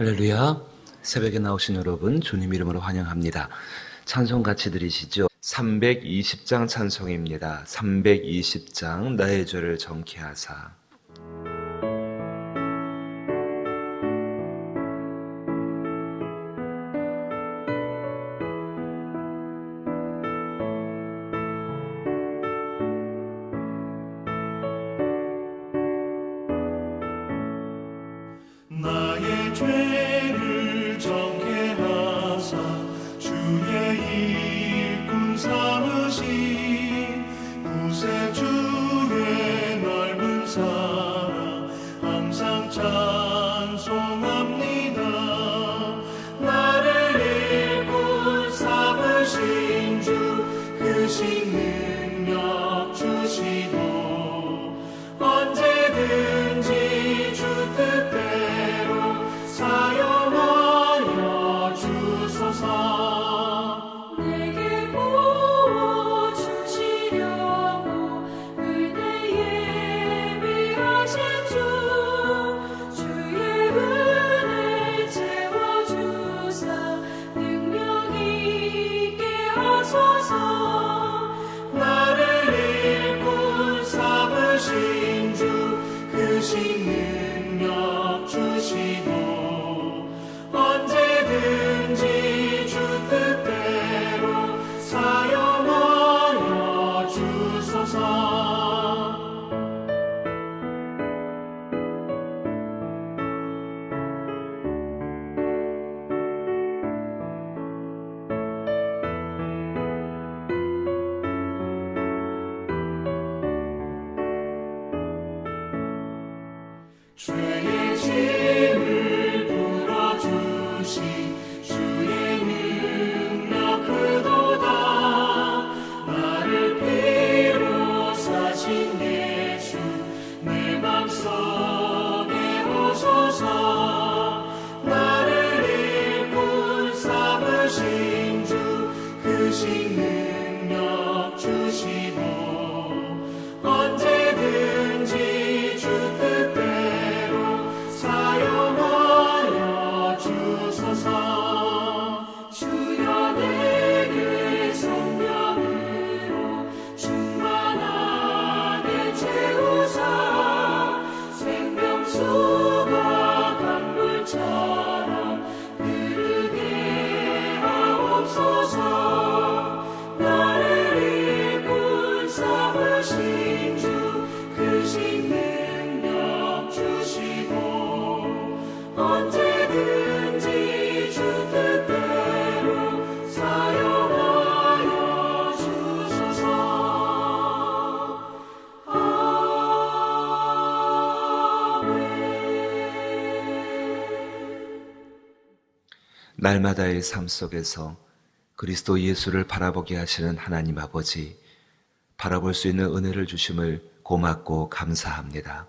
할렐루야. 새벽에 나오신 여러분 주님 이름으로 환영합니다. 찬송 같이 드리시죠. 320장 찬송입니다. 320장 나의 죄를 정케 하사. 나의 죄를 정케 하사 주의 일꾼 삼으신 구세주의 넓은 사랑 항상 찬송합니다. 나를 일꾼 삼으신 주 크신 능력 주시고 언제든지 주 뜻대로 사용하여 주소서. 내게 부어주시려고 은혜 예비하신 주 주의 은혜 채워주사 능력 있게 하소서. 나를 일꾼 삼으신 주 크신 능력 주시고 언제든지 주 뜻대로 사용하여 주소서. 죄의 짐을 풀어주시 주의 능력 크도다. 나를 피로 사신 예수 내 맘속에 오소서. 나를 일꾼 삼으신 주 크신 능력 주시고 언제든지 주 뜻대로 사용하여 주소서. 주여 내게 성령으로 충만하게 채우사 생명수가 강물처럼 흐르게 하옵소서. 나를 일꾼 삼으신 주 크신 능력 주시고 언제든지 주 뜻대로 사용하여 주소서. 날마다의 삶 속에서 그리스도 예수를 바라보게 하시는 하나님 아버지, 바라볼 수 있는 은혜를 주심을 고맙고 감사합니다.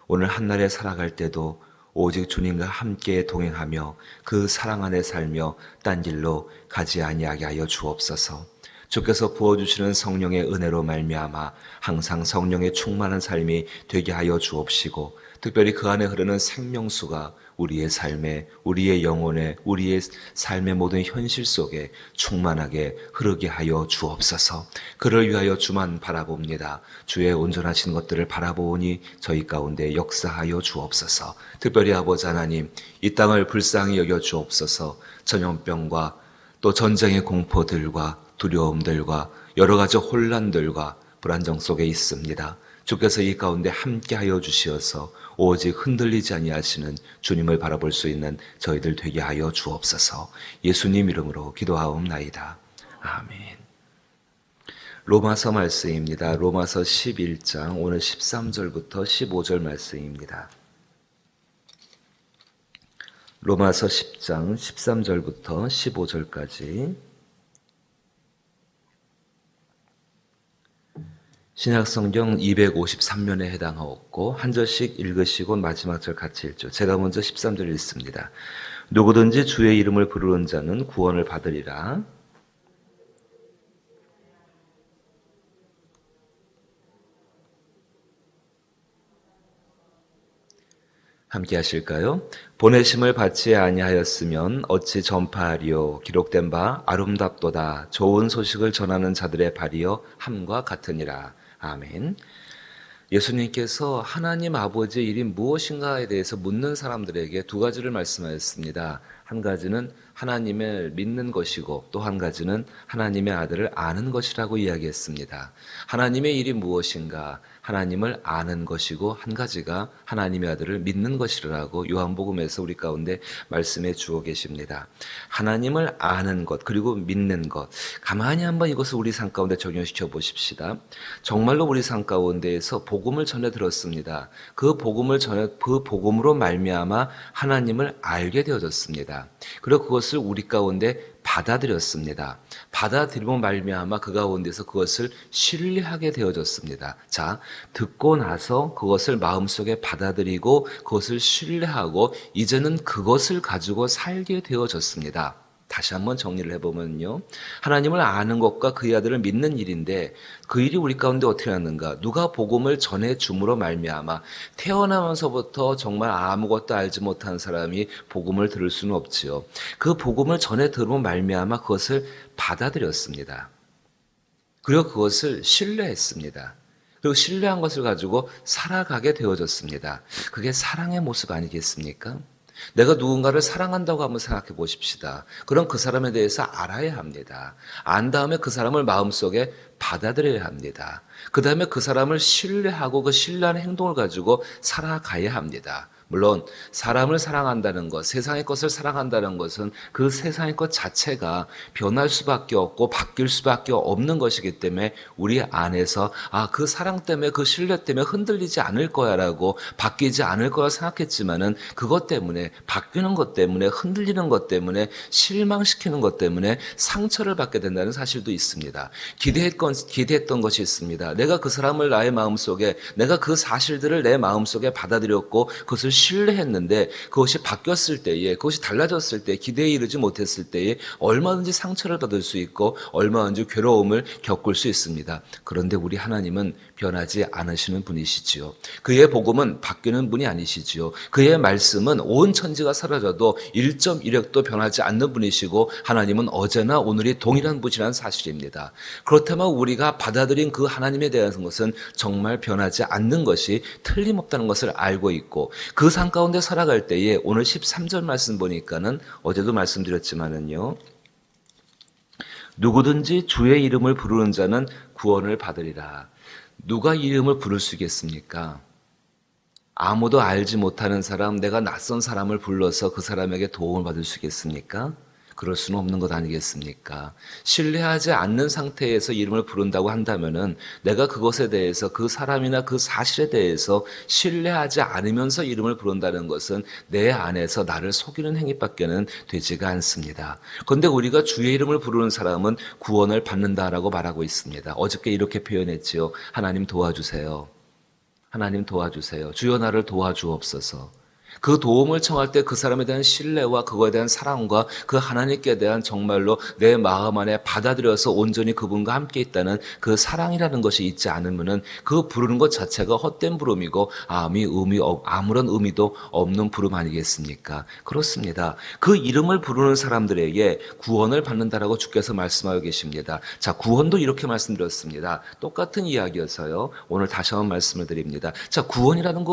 오늘 한날에 살아갈 때도 오직 주님과 함께 동행하며 그 사랑 안에 살며 딴 길로 가지 아니하게 하여 주옵소서. 주께서 부어주시는 성령의 은혜로 말미암아 항상 성령의 충만한 삶이 되게 하여 주옵시고, 특별히 그 안에 흐르는 생명수가 우리의 삶에, 우리의 영혼에, 우리의 삶의 모든 현실 속에 충만하게 흐르게 하여 주옵소서. 그를 위하여 주만 바라봅니다. 주의 온전하신 것들을 바라보니 저희 가운데 역사하여 주옵소서. 특별히 아버지 하나님, 이 땅을 불쌍히 여겨 주옵소서. 전염병과 또 전쟁의 공포들과 두려움들과 여러 가지 혼란들과 불안정 속에 있습니다. 주께서 이 가운데 함께하여 주시어서 오직 흔들리지 아니하시는 주님을 바라볼 수 있는 저희들 되게 하여 주옵소서. 예수님 이름으로 기도하옵나이다. 아멘. 로마서 말씀입니다. 로마서 11장 오늘 13절부터 15절 말씀입니다. 로마서 10장 13절부터 15절까지 신약성경 253면에 해당하였고 한 절씩 읽으시고 마지막 절 같이 읽죠. 제가 먼저 13절 읽습니다. 누구든지 주의 이름을 부르는 자는 구원을 받으리라. 함께 하실까요? 보내심을 받지 아니하였으면 어찌 전파하리요. 기록된 바 아름답도다. 좋은 소식을 전하는 자들의 발이요 함과 같으니라. 아멘. 예수님께서 하나님 아버지의 일이 무엇인가에 대해서 묻는 사람들에게 두 가지를 말씀하셨습니다. 한 가지는 하나님을 믿는 것이고 또 한 가지는 하나님의 아들을 아는 것이라고 이야기했습니다. 하나님의 일이 무엇인가? 하나님을 아는 것이고 한 가지가 하나님의 아들을 믿는 것이라고 요한복음에서 우리 가운데 말씀해 주어 계십니다. 하나님을 아는 것 그리고 믿는 것, 가만히 한번 이것을 우리 삶 가운데 적용시켜 보십시다. 정말로 우리 삶 가운데에서 복음을 전해 들었습니다. 그 복음으로 말미암아 하나님을 알게 되어졌습니다. 그리고 그것을 우리 가운데 받아들였습니다. 받아들이고 말미암아 그 가운데서 그것을 신뢰하게 되어졌습니다. 자, 듣고 나서 그것을 마음속에 받아들이고 그것을 신뢰하고 이제는 그것을 가지고 살게 되어졌습니다. 다시 한번 정리를 해보면요. 하나님을 아는 것과 그의 아들을 믿는 일인데 그 일이 우리 가운데 어떻게 하는가? 누가 복음을 전해줌으로 말미암아 태어나면서부터 정말 아무것도 알지 못한 사람이 복음을 들을 수는 없지요. 그 복음을 전해 들으면 말미암아 그것을 받아들였습니다. 그리고 그것을 신뢰했습니다. 그리고 신뢰한 것을 가지고 살아가게 되어졌습니다. 그게 사랑의 모습 아니겠습니까? 내가 누군가를 사랑한다고 한번 생각해 보십시다. 그럼 그 사람에 대해서 알아야 합니다. 안 다음에 그 사람을 마음속에 받아들여야 합니다. 그 다음에 그 사람을 신뢰하고 그 신뢰하는 행동을 가지고 살아가야 합니다. 물론 사람을 사랑한다는 것, 세상의 것을 사랑한다는 것은 그 세상의 것 자체가 변할 수밖에 없고 바뀔 수밖에 없는 것이기 때문에 우리 안에서 그 사랑 때문에 그 신뢰 때문에 흔들리지 않을 거야라고 바뀌지 않을 거라 생각했지만은 그것 때문에 바뀌는 것 때문에 흔들리는 것 때문에 실망시키는 것 때문에 상처를 받게 된다는 사실도 있습니다. 기대했던 것이 있습니다. 내가 그 사람을 나의 마음속에 내가 그 사실들을 내 마음속에 받아들였고 그것을 신뢰했는데 그것이 바뀌었을 때에 그것이 달라졌을 때 기대에 이르지 못했을 때에 얼마든지 상처를 받을 수 있고 얼마든지 괴로움을 겪을 수 있습니다. 그런데 우리 하나님은 변하지 않으시는 분이시지요. 그의 복음은 바뀌는 분이 아니시지요. 그의 말씀은 온 천지가 사라져도 1.1획도 변하지 않는 분이시고 하나님은 어제나 오늘이 동일한 분이라는 사실입니다. 그렇다면 우리가 받아들인 그 하나님에 대한 것은 정말 변하지 않는 것이 틀림없다는 것을 알고 있고 그 삶 가운데 살아갈 때에 오늘 13절 말씀 보니까는 어제도 말씀드렸지만은요. 누구든지 주의 이름을 부르는 자는 구원을 받으리라. 누가 이름을 부를 수 있겠습니까? 아무도 알지 못하는 사람, 내가 낯선 사람을 불러서 그 사람에게 도움을 받을 수 있겠습니까? 그럴 수는 없는 것 아니겠습니까? 신뢰하지 않는 상태에서 이름을 부른다고 한다면은 내가 그것에 대해서 그 사람이나 그 사실에 대해서 신뢰하지 않으면서 이름을 부른다는 것은 내 안에서 나를 속이는 행위밖에는 되지가 않습니다. 그런데 우리가 주의 이름을 부르는 사람은 구원을 받는다라고 말하고 있습니다. 어저께 이렇게 표현했지요. 하나님 도와주세요. 하나님 도와주세요. 주여 나를 도와주옵소서. 그 도움을 청할 때 그 사람에 대한 신뢰와 그거에 대한 사랑과 그 하나님께 대한 정말로 내 마음 안에 받아들여서 온전히 그분과 함께 있다는 그 사랑이라는 것이 있지 않으면은 그 부르는 것 자체가 헛된 부름이고 아무런 의미도 없는 부름 아니겠습니까? 그렇습니다. 그 이름을 부르는 사람들에게 구원을 받는다라고 주께서 말씀하고 계십니다. 자, 구원도 이렇게 말씀드렸습니다. 똑같은 이야기여서요. 오늘 다시 한번 말씀을 드립니다. 자, 구원이라는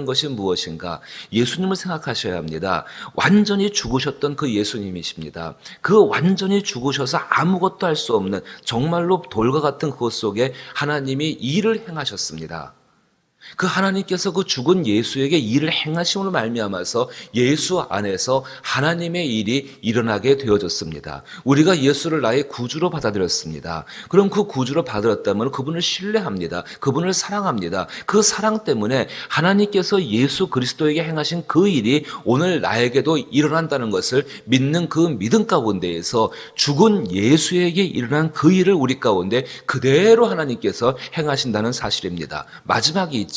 것이 무엇인가? 예수님을 생각하셔야 합니다. 완전히 죽으셨던 그 예수님이십니다. 그 완전히 죽으셔서 아무것도 할 수 없는 정말로 돌과 같은 그것 속에 하나님이 일을 행하셨습니다. 그 하나님께서 그 죽은 예수에게 일을 행하심으로 말미암아서 예수 안에서 하나님의 일이 일어나게 되어졌습니다. 우리가 예수를 나의 구주로 받아들였습니다. 그럼 그 구주로 받아들였다면 그분을 신뢰합니다. 그분을 사랑합니다. 그 사랑 때문에 하나님께서 예수 그리스도에게 행하신 그 일이 오늘 나에게도 일어난다는 것을 믿는 그 믿음 가운데에서 죽은 예수에게 일어난 그 일을 우리 가운데 그대로 하나님께서 행하신다는 사실입니다. 마지막이 있죠.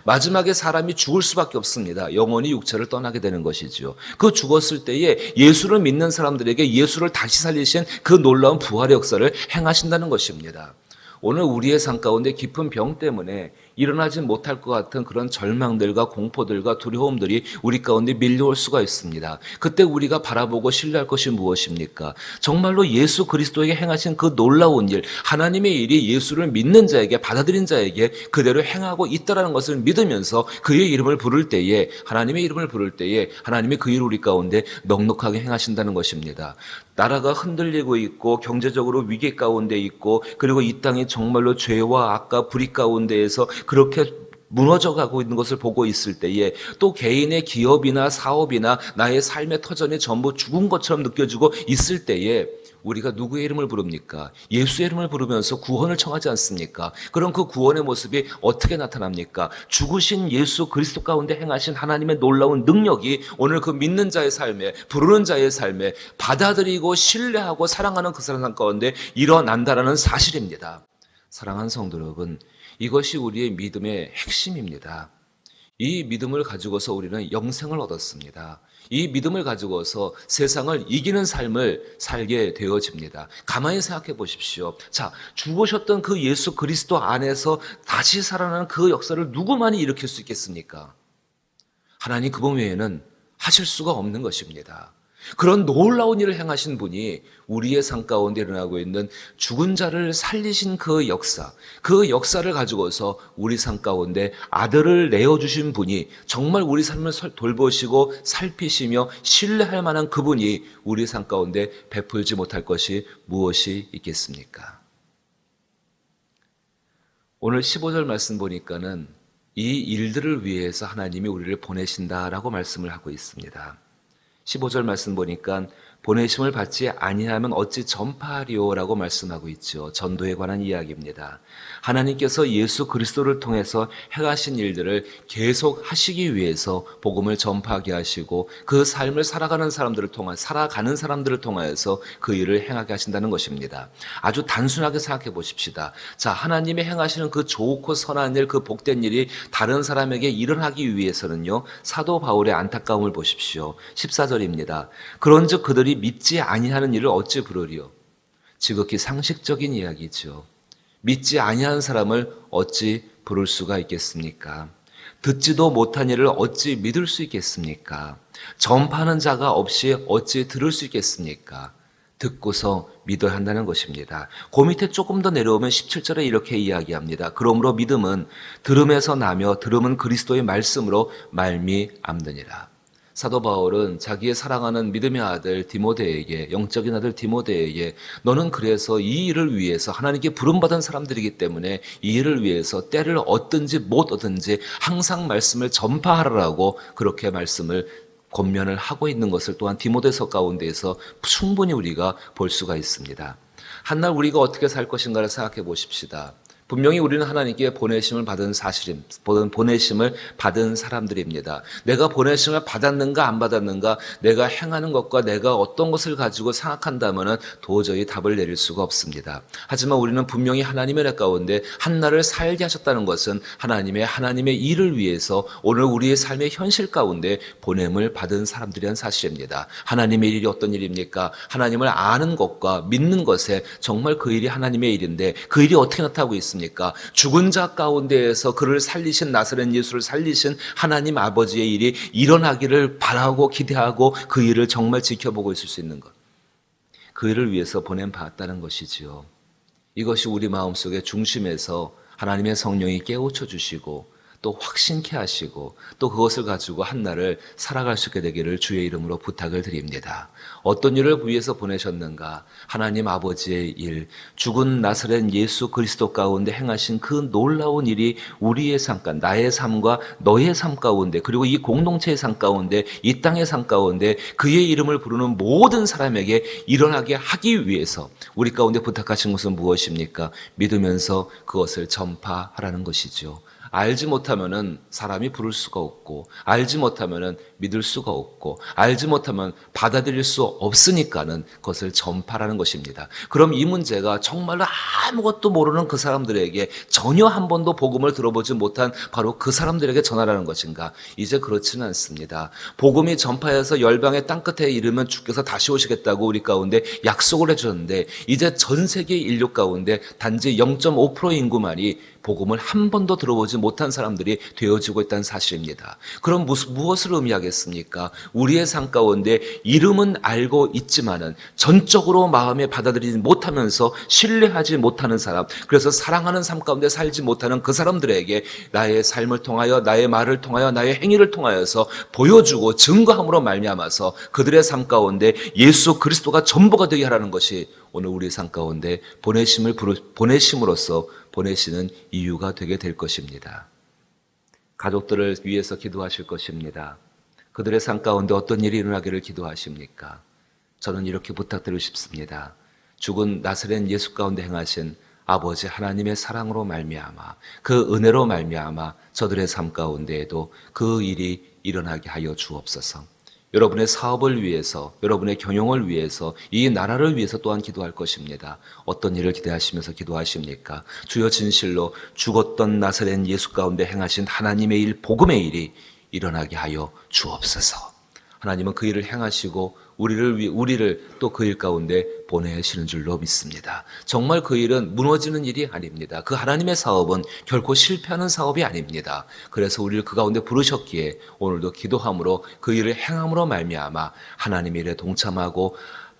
마지막에 사람이 죽을 수밖에 없습니다. 영원히 육체를 떠나게 되는 것이죠. 그 죽었을 때에 예수를 믿는 사람들에게 예수를 다시 살리신 그 놀라운 부활의 역사를 행하신다는 것입니다. 오늘 우리의 삶 가운데 깊은 병 때문에 일어나지 못할 것 같은 그런 절망들과 공포들과 두려움들이 우리 가운데 밀려올 수가 있습니다. 그때 우리가 바라보고 신뢰할 것이 무엇입니까? 정말로 예수 그리스도에게 행하신 그 놀라운 일, 하나님의 일이 예수를 믿는 자에게, 받아들인 자에게 그대로 행하고 있다는 것을 믿으면서 그의 이름을 부를 때에, 하나님의 이름을 부를 때에 하나님이 그 일을 우리 가운데 넉넉하게 행하신다는 것입니다. 나라가 흔들리고 있고 경제적으로 위기 가운데 있고, 그리고 이 땅이 정말로 죄와 악과 불의 가운데에서 그렇게 무너져가고 있는 것을 보고 있을 때에, 또 개인의 기업이나 사업이나 나의 삶의 터전이 전부 죽은 것처럼 느껴지고 있을 때에 우리가 누구의 이름을 부릅니까? 예수의 이름을 부르면서 구원을 청하지 않습니까? 그럼 그 구원의 모습이 어떻게 나타납니까? 죽으신 예수 그리스도 가운데 행하신 하나님의 놀라운 능력이 오늘 그 믿는 자의 삶에, 부르는 자의 삶에 받아들이고 신뢰하고 사랑하는 그 사람 가운데 일어난다는 사실입니다. 사랑하는 성도 여러분, 이것이 우리의 믿음의 핵심입니다. 이 믿음을 가지고서 우리는 영생을 얻었습니다. 이 믿음을 가지고서 세상을 이기는 삶을 살게 되어집니다. 가만히 생각해 보십시오. 자, 죽으셨던 그 예수 그리스도 안에서 다시 살아나는 그 역사를 누구만이 일으킬 수 있겠습니까? 하나님 그분 외에는 하실 수가 없는 것입니다. 그런 놀라운 일을 행하신 분이 우리의 삶 가운데 일어나고 있는 죽은 자를 살리신 그 역사를 가지고서 우리 삶 가운데 아들을 내어주신 분이, 정말 우리 삶을 돌보시고 살피시며 신뢰할 만한 그분이 우리 삶 가운데 베풀지 못할 것이 무엇이 있겠습니까? 오늘 15절 말씀 보니까는 이 일들을 위해서 하나님이 우리를 보내신다라고 말씀을 하고 있습니다. 15절 말씀 보니까 보내심을 받지 아니하면 어찌 전파하리오라고 말씀하고 있죠. 전도에 관한 이야기입니다. 하나님께서 예수 그리스도를 통해서 행하신 일들을 계속 하시기 위해서 복음을 전파하게 하시고 그 삶을 살아가는 사람들을 통하여서 그 일을 행하게 하신다는 것입니다. 아주 단순하게 생각해 보십시다. 자, 하나님이 행하시는 그 좋고 선한 일, 그 복된 일이 다른 사람에게 일어나기 위해서는요, 사도 바울의 안타까움을 보십시오. 14절입니다. 그런즉 그들이 믿지 아니하는 일을 어찌 부르리요? 지극히 상식적인 이야기죠. 믿지 아니하는 사람을 어찌 부를 수가 있겠습니까? 듣지도 못한 일을 어찌 믿을 수 있겠습니까? 전파하는 자가 없이 어찌 들을 수 있겠습니까? 듣고서 믿어야 한다는 것입니다. 그 밑에 조금 더 내려오면 17절에 이렇게 이야기합니다. 그러므로 믿음은 들음에서 나며 들음은 그리스도의 말씀으로 말미암느니라. 사도 바울은 자기의 사랑하는 믿음의 아들 디모데에게, 영적인 아들 디모데에게, 너는 그래서 이 일을 위해서 하나님께 부름받은 사람들이기 때문에 이 일을 위해서 때를 얻든지 못 얻든지 항상 말씀을 전파하라고 그렇게 말씀을 권면을 하고 있는 것을 또한 디모데서 가운데에서 충분히 우리가 볼 수가 있습니다. 한날 우리가 어떻게 살 것인가를 생각해 보십시다. 분명히 우리는 하나님께 보내심을 받은 보내심을 받은 사람들입니다. 내가 보내심을 받았는가 안 받았는가, 내가 행하는 것과 내가 어떤 것을 가지고 생각한다면 도저히 답을 내릴 수가 없습니다. 하지만 우리는 분명히 하나님의 은혜 가운데 한날을 살게 하셨다는 것은 하나님의 일을 위해서 오늘 우리의 삶의 현실 가운데 보냄을 받은 사람들이란 사실입니다. 하나님의 일이 어떤 일입니까? 하나님을 아는 것과 믿는 것에 정말 그 일이 하나님의 일인데, 그 일이 어떻게 나타나고 있습니까? 죽은 자 가운데에서 그를 살리신, 나사렛 예수를 살리신 하나님 아버지의 일이 일어나기를 바라고 기대하고 그 일을 정말 지켜보고 있을 수 있는 것, 그 일을 위해서 보냄받았다는 것이지요. 이것이 우리 마음속의 중심에서 하나님의 성령이 깨우쳐 주시고 또 확신케 하시고 또 그것을 가지고 한날을 살아갈 수 있게 되기를 주의 이름으로 부탁을 드립니다. 어떤 일을 위해서 보내셨는가? 하나님 아버지의 일, 죽은 나사렛 예수 그리스도 가운데 행하신 그 놀라운 일이 우리의 삶, 나의 삶과 너의 삶 가운데, 그리고 이 공동체의 삶 가운데, 이 땅의 삶 가운데 그의 이름을 부르는 모든 사람에게 일어나게 하기 위해서 우리 가운데 부탁하신 것은 무엇입니까? 믿으면서 그것을 전파하라는 것이죠. 알지 못하면은 사람이 부를 수가 없고, 알지 못하면은 믿을 수가 없고, 알지 못하면 받아들일 수 없으니까는 그것을 전파라는 것입니다. 그럼 이 문제가 정말로 아무것도 모르는 그 사람들에게, 전혀 한 번도 복음을 들어보지 못한 바로 그 사람들에게 전하라는 것인가? 이제 그렇지는 않습니다. 복음이 전파해서 열방의 땅끝에 이르면 주께서 다시 오시겠다고 우리 가운데 약속을 해주셨는데, 이제 전 세계 인류 가운데 단지 0.5% 인구만이 복음을 한 번도 들어보지 못한 사람들이 되어지고 있다는 사실입니다. 그럼 무엇을 의미하겠습니까? 우리의 삶 가운데 이름은 알고 있지만은 전적으로 마음에 받아들이지 못하면서 신뢰하지 못하는 사람, 그래서 사랑하는 삶 가운데 살지 못하는 그 사람들에게 나의 삶을 통하여, 나의 말을 통하여, 나의 행위를 통하여서 보여주고 증거함으로 말미암아서 그들의 삶 가운데 예수 그리스도가 전부가 되게 하라는 것이 오늘 우리의 삶 가운데 보내심으로써 보내시는 이유가 되게 될 것입니다. 가족들을 위해서 기도하실 것입니다. 그들의 삶 가운데 어떤 일이 일어나기를 기도하십니까? 저는 이렇게 부탁드리고 싶습니다. 죽은 나사렛 예수 가운데 행하신 아버지 하나님의 사랑으로 말미암아, 그 은혜로 말미암아 저들의 삶 가운데에도 그 일이 일어나게 하여 주옵소서. 여러분의 사업을 위해서, 여러분의 경영을 위해서, 이 나라를 위해서 또한 기도할 것입니다. 어떤 일을 기대하시면서 기도하십니까? 주여, 진실로 죽었던 나사렛 예수 가운데 행하신 하나님의 일, 복음의 일이 일어나게 하여 주옵소서. 하나님은 그 일을 행하시고 우리를 또 그 일 가운데 보내시는 줄로 믿습니다. 정말 그 일은 무너지는 일이 아닙니다. 그 하나님의 사업은 결코 실패하는 사업이 아닙니다. 그래서 우리를 그 가운데 부르셨기에 오늘도 기도함으로 그 일을 행함으로 말미암아 하나님의 일에 동참하고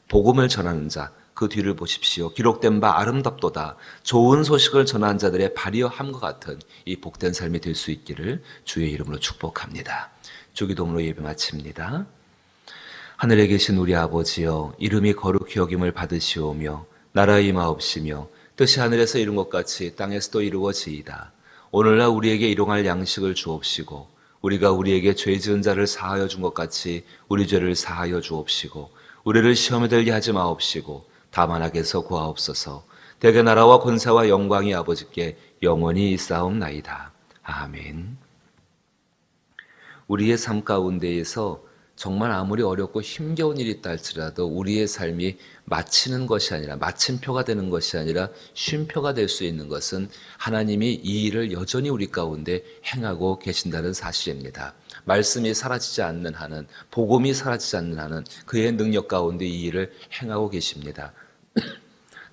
복음을 전하는 자, 그 뒤를 보십시오. 기록된 바 아름답도다. 좋은 소식을 전하는 자들의 발이여 함과 같은 이 복된 삶이 될 수 있기를 주의 이름으로 축복합니다. 주기도문으로 예배 마칩니다. 하늘에 계신 우리 아버지여, 이름이 거룩히 여김을 받으시오며 나라의 임하옵시며 뜻이 하늘에서 이룬 것 같이 땅에서도 이루어지이다. 오늘날 우리에게 일용할 양식을 주옵시고 우리가 우리에게 죄 지은 자를 사하여 준 것 같이 우리 죄를 사하여 주옵시고 우리를 시험에 들게 하지 마옵시고 다만 악에서 구하옵소서. 대개 나라와 권세와 영광이 아버지께 영원히 있사옵나이다. 아멘. 우리의 삶 가운데에서 정말 아무리 어렵고 힘겨운 일이 있다 할지라도 우리의 삶이 마치는 것이 아니라, 마침표가 되는 것이 아니라 쉼표가 될 수 있는 것은 하나님이 이 일을 여전히 우리 가운데 행하고 계신다는 사실입니다. 말씀이 사라지지 않는 한은, 복음이 사라지지 않는 한은 그의 능력 가운데 이 일을 행하고 계십니다.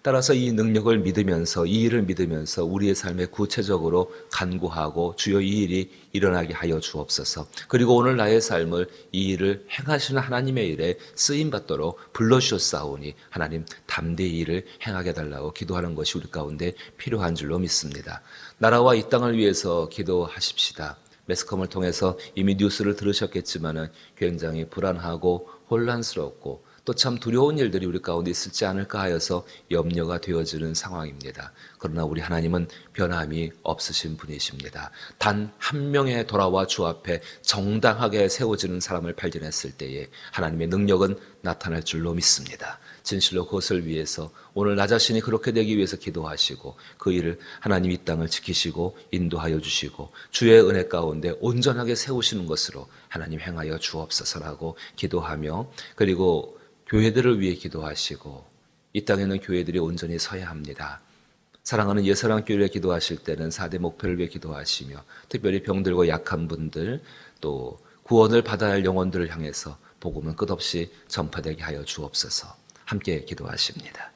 따라서 이 능력을 믿으면서, 이 일을 믿으면서 우리의 삶에 구체적으로 간구하고 주여 이 일이 일어나게 하여 주옵소서. 그리고 오늘 나의 삶을 이 일을 행하시는 하나님의 일에 쓰임받도록 불러주셨사오니 하나님 담대히 이 일을 행하게 해달라고 기도하는 것이 우리 가운데 필요한 줄로 믿습니다. 나라와 이 땅을 위해서 기도하십시다. 매스컴을 통해서 이미 뉴스를 들으셨겠지만 굉장히 불안하고 혼란스럽고 또 참 두려운 일들이 우리 가운데 있을지 않을까 하여서 염려가 되어지는 상황입니다. 그러나 우리 하나님은 변함이 없으신 분이십니다. 단 한 명의 돌아와 주 앞에 정당하게 세워지는 사람을 발견했을 때에 하나님의 능력은 나타날 줄로 믿습니다. 진실로 그것을 위해서 오늘 나 자신이 그렇게 되기 위해서 기도하시고 그 일을 하나님 이 땅을 지키시고 인도하여 주시고 주의 은혜 가운데 온전하게 세우시는 것으로 하나님 행하여 주옵소서라고 기도하며, 그리고 교회들을 위해 기도하시고 이 땅에는 교회들이 온전히 서야 합니다. 사랑하는 예사랑교회에 기도하실 때는 4대 목표를 위해 기도하시며 특별히 병들고 약한 분들, 또 구원을 받아야 할 영혼들을 향해서 복음은 끝없이 전파되게 하여 주옵소서. 함께 기도하십니다.